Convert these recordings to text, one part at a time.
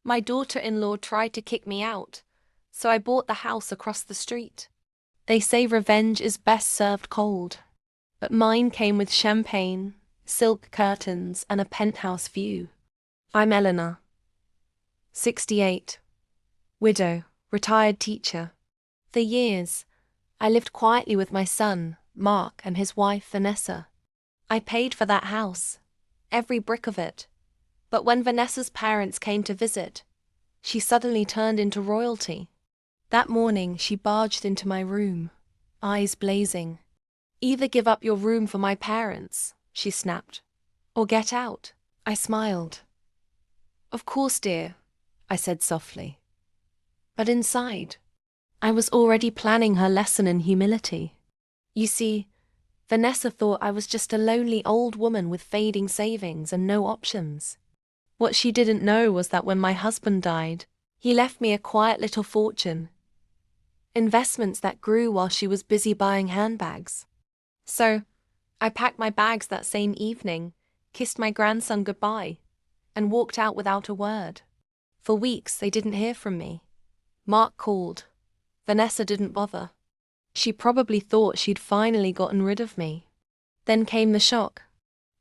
My daughter-in-law tried to kick me out, so I bought the house across the street. They say revenge is best served cold, but mine came with champagne, silk curtains, and a penthouse view. I'm Eleanor, 68, widow, retired teacher. For years, I lived quietly with my son, Mark, and his wife, Vanessa. I paid for that house, every brick of it. But when Vanessa's parents came to visit, she suddenly turned into royalty. That morning, she barged into my room, eyes blazing. "Either give up your room for my parents," she snapped, "or get out." I smiled. "Of course, dear," I said softly. But inside, I was already planning her lesson in humility. You see, Vanessa thought I was just a lonely old woman with fading savings and no options. What she didn't know was that when my husband died, he left me a quiet little fortune. Investments that grew while she was busy buying handbags. So, I packed my bags that same evening, kissed my grandson goodbye, and walked out without a word. For weeks, they didn't hear from me. Mark called. Vanessa didn't bother. She probably thought she'd finally gotten rid of me. Then came the shock.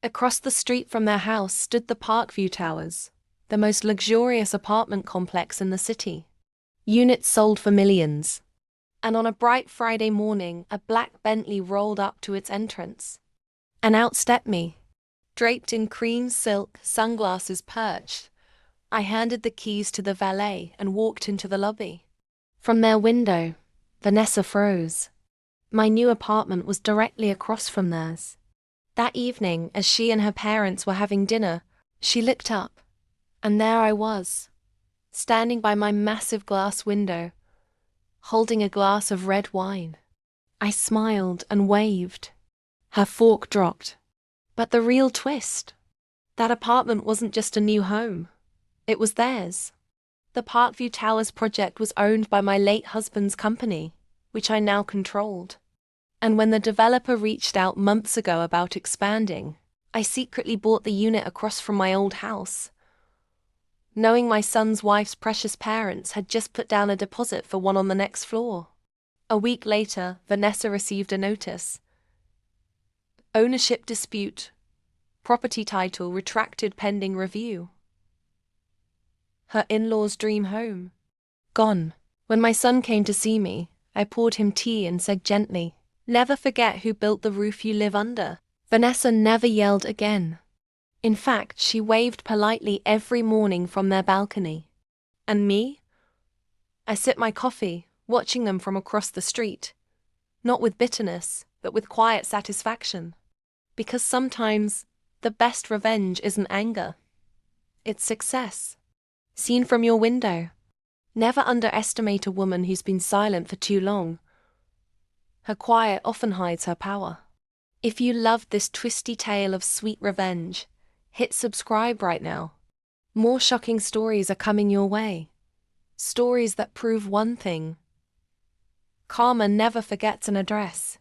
Across the street from their house stood the Parkview Towers, the most luxurious apartment complex in the city. Units sold for millions. And on a bright Friday morning, a black Bentley rolled up to its entrance. And out stepped me. Draped in cream silk, sunglasses perched, I handed the keys to the valet and walked into the lobby. From their window, Vanessa froze. My new apartment was directly across from theirs. That evening, as she and her parents were having dinner, she looked up, and there I was, standing by my massive glass window, holding a glass of red wine. I smiled and waved. Her fork dropped. But the real twist, that apartment wasn't just a new home. It was theirs. The Parkview Towers project was owned by my late husband's company, which I now controlled. And when the developer reached out months ago about expanding, I secretly bought the unit across from my old house, knowing my son's wife's precious parents had just put down a deposit for one on the next floor. A week later, Vanessa received a notice. Ownership dispute. Property title retracted pending review. Her in-laws' dream home. Gone. When my son came to see me, I poured him tea and said gently, "Never forget who built the roof you live under." Vanessa never yelled again. In fact, she waved politely every morning from their balcony. And me? I sipped my coffee, watching them from across the street. Not with bitterness, but with quiet satisfaction. Because sometimes, the best revenge isn't anger. It's success. Seen from your window. Never underestimate a woman who's been silent for too long. Her quiet often hides her power. If you loved this twisty tale of sweet revenge, hit subscribe right now. More shocking stories are coming your way. Stories that prove one thing: karma never forgets an address.